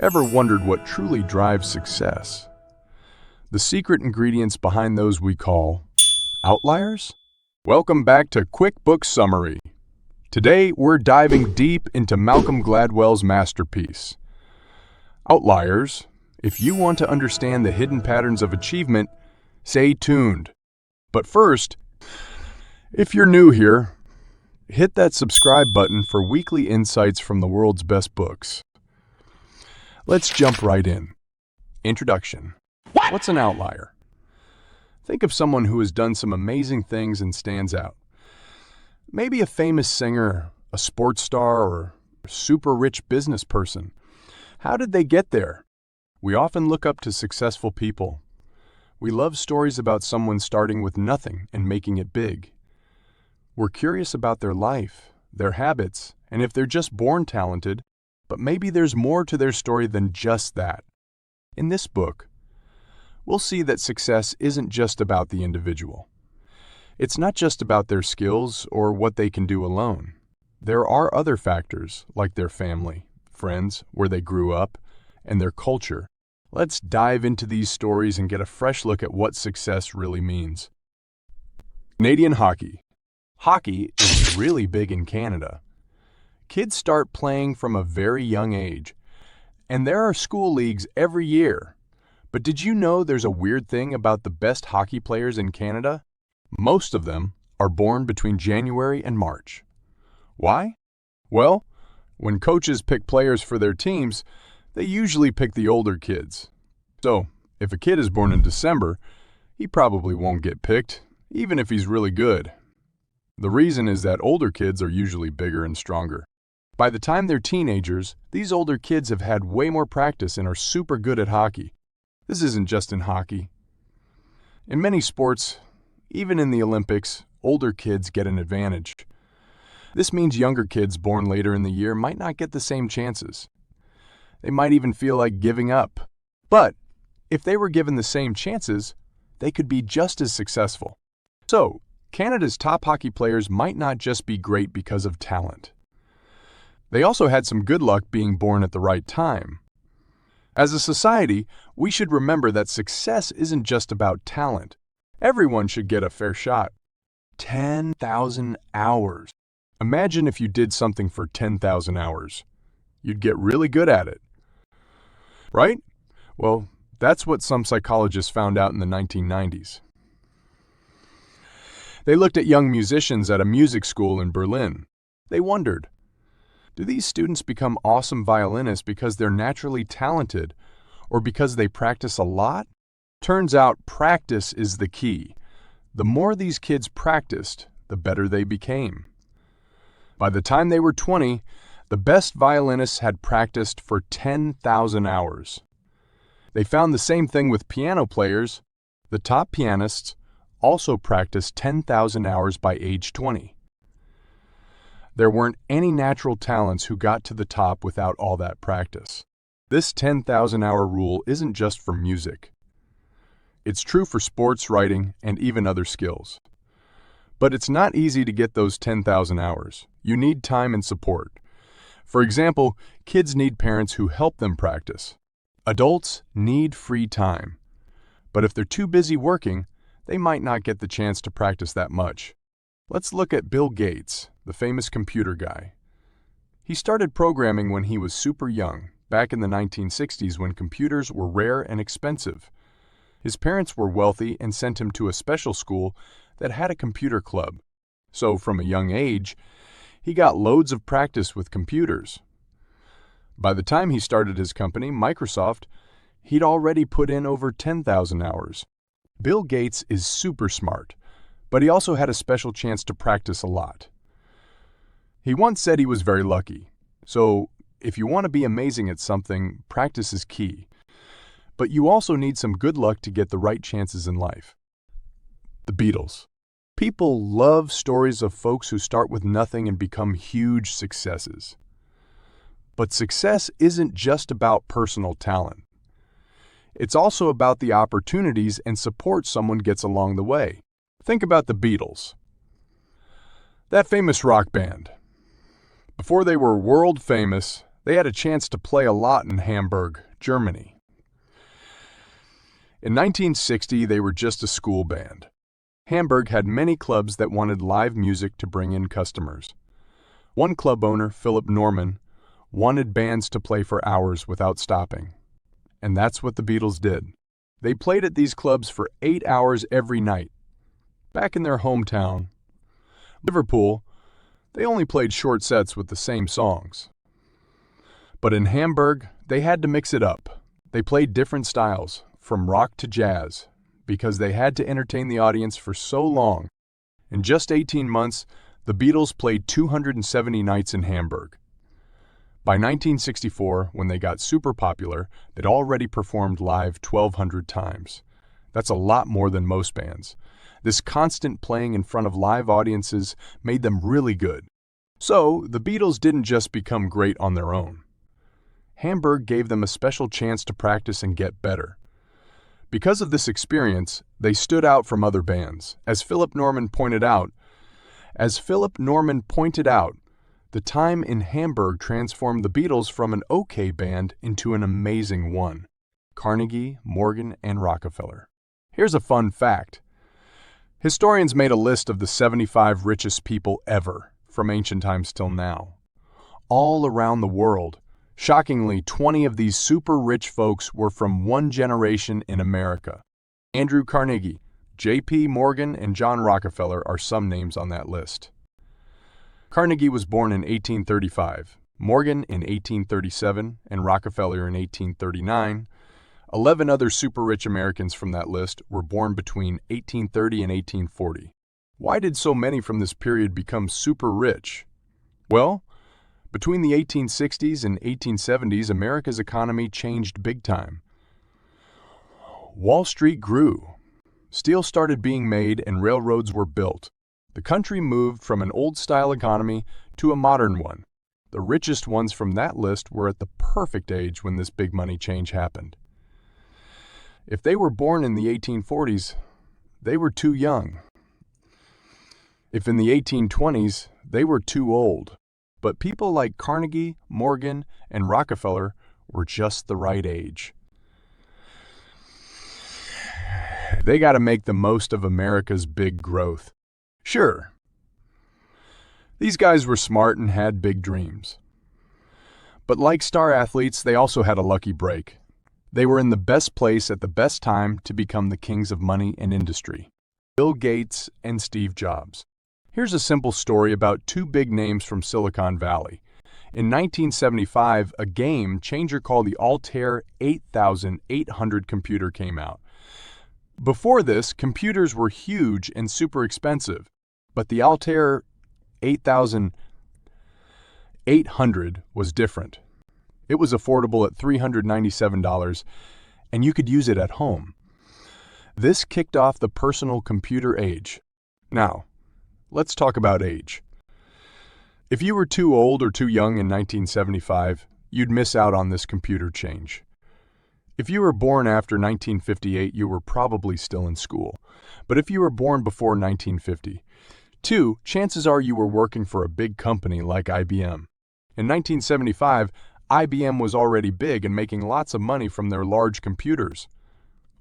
Ever wondered what truly drives success? The secret ingredients behind those we call outliers? Welcome back to Quick Book Summary. Today, we're diving deep into Malcolm Gladwell's masterpiece, Outliers. If you want to understand the hidden patterns of achievement, stay tuned. But first, if you're new here, hit that subscribe button for weekly insights from the world's best books. Let's jump right in. Introduction. What's an outlier? Think of someone who has done some amazing things and stands out. Maybe a famous singer, a sports star, or a super rich business person. How did they get there? We often look up to successful people. We love stories about someone starting with nothing and making it big. We're curious about their life, their habits, and if they're just born talented, but maybe there's more to their story than just that. In this book, we'll see that success isn't just about the individual. It's not just about their skills or what they can do alone. There are other factors, like their family, friends, where they grew up, and their culture. Let's dive into these stories and get a fresh look at what success really means. Canadian hockey. Hockey is really big in Canada. Kids start playing from a very young age, and there are school leagues every year. But did you know there's a weird thing about the best hockey players in Canada? Most of them are born between January and March. Why? Well, when coaches pick players for their teams, they usually pick the older kids. So, if a kid is born in December, he probably won't get picked, even if he's really good. The reason is that older kids are usually bigger and stronger. By the time they're teenagers, these older kids have had way more practice and are super good at hockey. This isn't just in hockey. In many sports, even in the Olympics, older kids get an advantage. This means younger kids born later in the year might not get the same chances. They might even feel like giving up. But if they were given the same chances, they could be just as successful. So, Canada's top hockey players might not just be great because of talent. They also had some good luck being born at the right time. As a society, we should remember that success isn't just about talent. Everyone should get a fair shot. 10,000 hours. Imagine if you did something for 10,000 hours. You'd get really good at it. Right? Well, that's what some psychologists found out in the 1990s. They looked at young musicians at a music school in Berlin. They wondered, do these students become awesome violinists because they're naturally talented or because they practice a lot? Turns out practice is the key. The more these kids practiced, the better they became. By the time they were 20, the best violinists had practiced for 10,000 hours. They found the same thing with piano players. The top pianists also practiced 10,000 hours by age 20. There weren't any natural talents who got to the top without all that practice. This 10,000-hour rule isn't just for music. It's true for sports, writing, and even other skills. But it's not easy to get those 10,000 hours. You need time and support. For example, kids need parents who help them practice. Adults need free time. But if they're too busy working, they might not get the chance to practice that much. Let's look at Bill Gates, the famous computer guy. He started programming when he was super young, back in the 1960s when computers were rare and expensive. His parents were wealthy and sent him to a special school that had a computer club. So from a young age, he got loads of practice with computers. By the time he started his company, Microsoft, he'd already put in over 10,000 hours. Bill Gates is super smart, but he also had a special chance to practice a lot. He once said he was very lucky. So if you want to be amazing at something, practice is key. But you also need some good luck to get the right chances in life. The Beatles. People love stories of folks who start with nothing and become huge successes. But success isn't just about personal talent. It's also about the opportunities and support someone gets along the way. Think about the Beatles. That famous rock band. Before they were world famous, They had a chance to play a lot in Hamburg, Germany. In 1960, they were just a school band. Hamburg had many clubs that wanted live music to bring in customers. One club owner, Philip Norman, wanted bands to play for hours without stopping. And that's what the Beatles did. They played at these clubs for 8 hours every night. Back in their hometown, Liverpool, they only played short sets with the same songs. But in Hamburg, they had to mix it up. They played different styles, from rock to jazz, because they had to entertain the audience for so long. In just 18 months, the Beatles played 270 nights in Hamburg. By 1964, when they got super popular, they'd already performed live 1,200 times. That's a lot more than most bands. This constant playing in front of live audiences made them really good. So, the Beatles didn't just become great on their own. Hamburg gave them a special chance to practice and get better. Because of this experience, they stood out from other bands. As Philip Norman pointed out, the time in Hamburg transformed the Beatles from an okay band into an amazing one. Carnegie, Morgan, and Rockefeller. Here's a fun fact. Historians made a list of the 75 richest people ever, from ancient times till now. All around the world. Shockingly, 20 of these super rich folks were from one generation in America. Andrew Carnegie, J.P. Morgan, and John Rockefeller are some names on that list. Carnegie was born in 1835, Morgan in 1837, and Rockefeller in 1839. 11 other super-rich Americans from that list were born between 1830 and 1840. Why did so many from this period become super rich? Well, between the 1860s and 1870s, America's economy changed big time. Wall Street grew. Steel started being made and railroads were built. The country moved from an old-style economy to a modern one. The richest ones from that list were at the perfect age when this big money change happened. If they were born in the 1840s, they were too young. If in the 1820s, they were too old. But people like Carnegie, Morgan, and Rockefeller were just the right age. They got to make the most of America's big growth. Sure, these guys were smart and had big dreams. But like star athletes, they also had a lucky break. They were in the best place at the best time to become the kings of money and industry. Bill Gates and Steve Jobs. Here's a simple story about two big names from Silicon Valley. In 1975, a game changer called the Altair 8800 computer came out. Before this, computers were huge and super expensive, but the Altair 8800 was different. It was affordable at $397, and you could use it at home. This kicked off the personal computer age. Now, let's talk about age. If you were too old or too young in 1975, you'd miss out on this computer change. If you were born after 1958, you were probably still in school. But if you were born before 1950, chances are you were working for a big company like IBM. In 1975, IBM was already big and making lots of money from their large computers.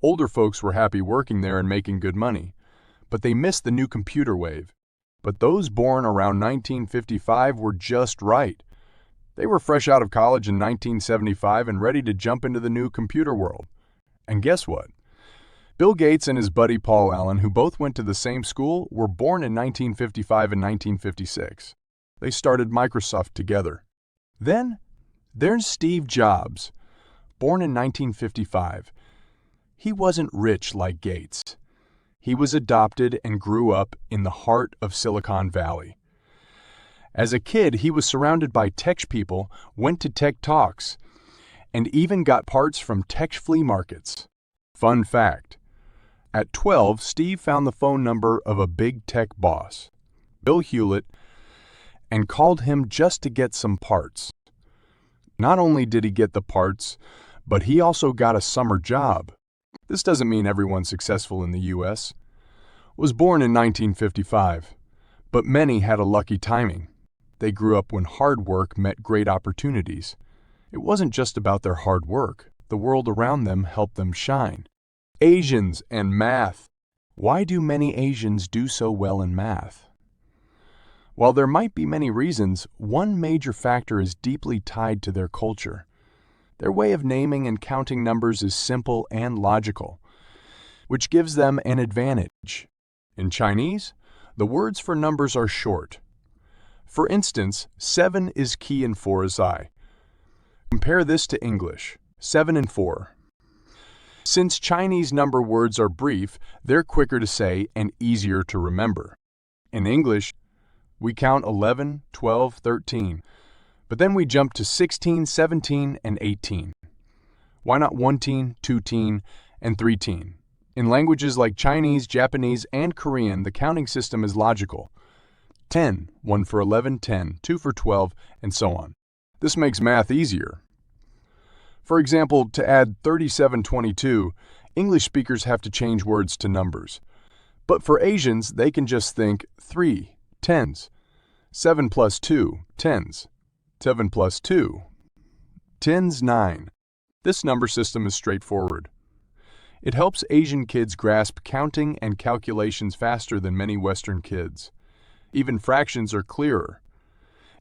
Older folks were happy working there and making good money, but they missed the new computer wave. But those born around 1955 were just right. They were fresh out of college in 1975 and ready to jump into the new computer world. And guess what? Bill Gates and his buddy Paul Allen, who both went to the same school, were born in 1955 and 1956. They started Microsoft together. Then, there's Steve Jobs, born in 1955. He wasn't rich like Gates. He was adopted and grew up in the heart of Silicon Valley. As a kid, he was surrounded by tech people, went to tech talks, and even got parts from tech flea markets. Fun fact: at 12, Steve found the phone number of a big tech boss, Bill Hewlett, and called him just to get some parts. Not only did he get the parts, but he also got a summer job. This doesn't mean everyone successful in the U.S. was born in 1955, but many had a lucky timing. They grew up when hard work met great opportunities. It wasn't just about their hard work. The world around them helped them shine. Asians and math. Why do many Asians do so well in math? While there might be many reasons, one major factor is deeply tied to their culture. Their way of naming and counting numbers is simple and logical, which gives them an advantage. In Chinese, the words for numbers are short. For instance, 7 is qi and 4 is I. Compare this to English, 7 and 4. Since Chinese number words are brief, they're quicker to say and easier to remember. In English, we count 11, 12, 13, but then we jump to 16, 17, and 18. Why not 1-teen, 2-teen, and 3-teen? In languages like Chinese, Japanese, and Korean, the counting system is logical. 10, 1 for 11, 10, 2 for 12, and so on. This makes math easier. For example, to add 3722, English speakers have to change words to numbers. But for Asians, they can just think 3, tens, 7 plus 2, tens, 7 plus 2, tens, 9. This number system is straightforward. It helps Asian kids grasp counting and calculations faster than many Western kids. Even fractions are clearer.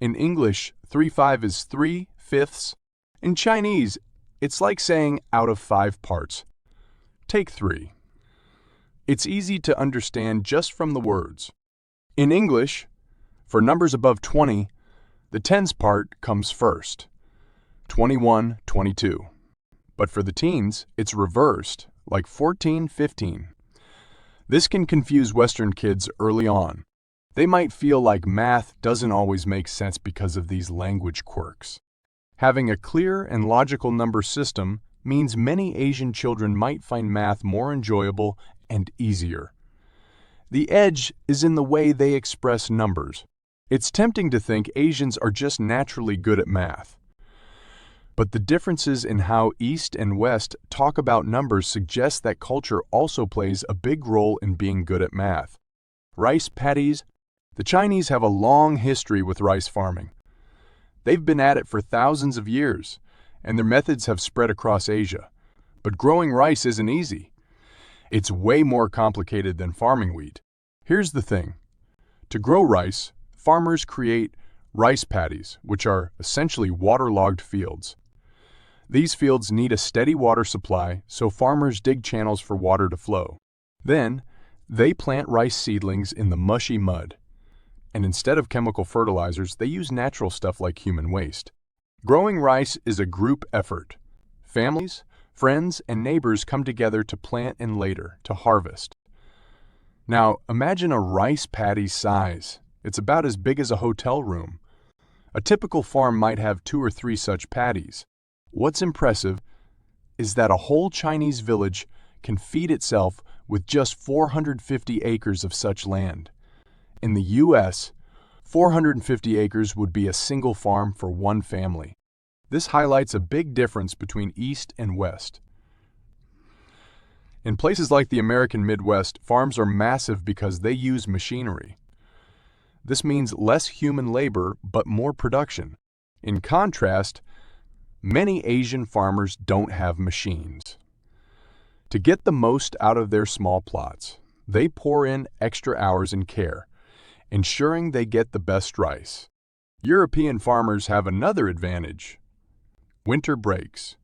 In English, 3/5 is 3/5. In Chinese, it's like saying out of 5 parts. Take 3. It's easy to understand just from the words. In English, for numbers above 20, the tens part comes first. 21, 22. But for the teens, it's reversed, like 14, 15. This can confuse Western kids early on. They might feel like math doesn't always make sense because of these language quirks. Having a clear and logical number system means many Asian children might find math more enjoyable and easier. The edge is in the way they express numbers. It's tempting to think Asians are just naturally good at math. But the differences in how East and West talk about numbers suggest that culture also plays a big role in being good at math. Rice paddies. The Chinese have a long history with rice farming. They've been at it for thousands of years, and their methods have spread across Asia. But growing rice isn't easy. It's way more complicated than farming wheat. Here's the thing. To grow rice, farmers create rice paddies, which are essentially waterlogged fields. These fields need a steady water supply, so farmers dig channels for water to flow. Then, they plant rice seedlings in the mushy mud. And instead of chemical fertilizers, they use natural stuff like human waste. Growing rice is a group effort. Families, friends, and neighbors come together to plant and later to harvest. Now, imagine a rice paddy size. It's about as big as a hotel room. A typical farm might have 2 or 3 such paddies. What's impressive is that a whole Chinese village can feed itself with just 450 acres of such land. In the U.S., 450 acres would be a single farm for one family. This highlights a big difference between East and West. In places like the American Midwest, farms are massive because they use machinery. This means less human labor, but more production. In contrast, many Asian farmers don't have machines. To get the most out of their small plots, they pour in extra hours and care, ensuring they get the best rice. European farmers have another advantage: winter breaks.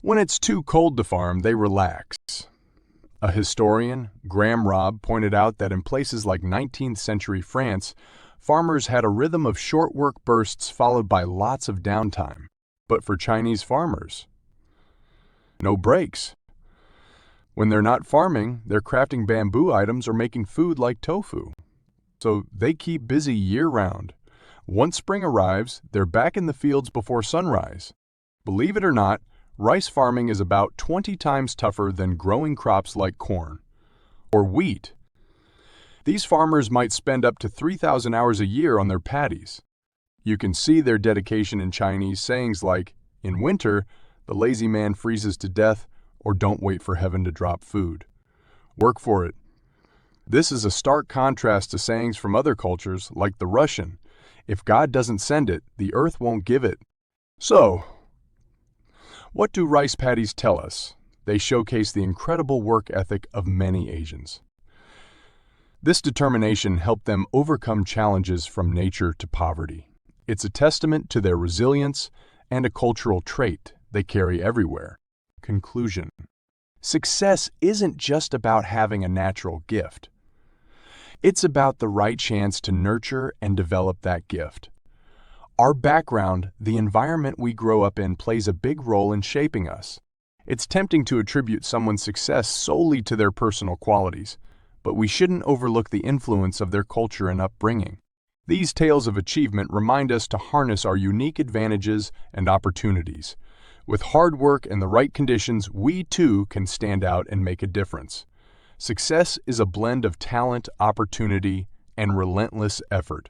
When it's too cold to farm, they relax. A historian, Graham Robb, pointed out that in places like 19th century France, farmers had a rhythm of short work bursts followed by lots of downtime. But for Chinese farmers, no breaks. When they're not farming, they're crafting bamboo items or making food like tofu. So they keep busy year-round. Once spring arrives, they're back in the fields before sunrise. Believe it or not, rice farming is about 20 times tougher than growing crops like corn or wheat. These farmers might spend up to 3,000 hours a year on their paddies. You can see their dedication in Chinese sayings like, "In winter, the lazy man freezes to death," or "Don't wait for heaven to drop food. Work for it." This is a stark contrast to sayings from other cultures like the Russian, "If God doesn't send it, the earth won't give it." So, what do rice paddies tell us? They showcase the incredible work ethic of many Asians. This determination helped them overcome challenges from nature to poverty. It's a testament to their resilience and a cultural trait they carry everywhere. Conclusion: success isn't just about having a natural gift. It's about the right chance to nurture and develop that gift. Our background, the environment we grow up in, plays a big role in shaping us. It's tempting to attribute someone's success solely to their personal qualities, but we shouldn't overlook the influence of their culture and upbringing. These tales of achievement remind us to harness our unique advantages and opportunities. With hard work and the right conditions, we too can stand out and make a difference. Success is a blend of talent, opportunity, and relentless effort.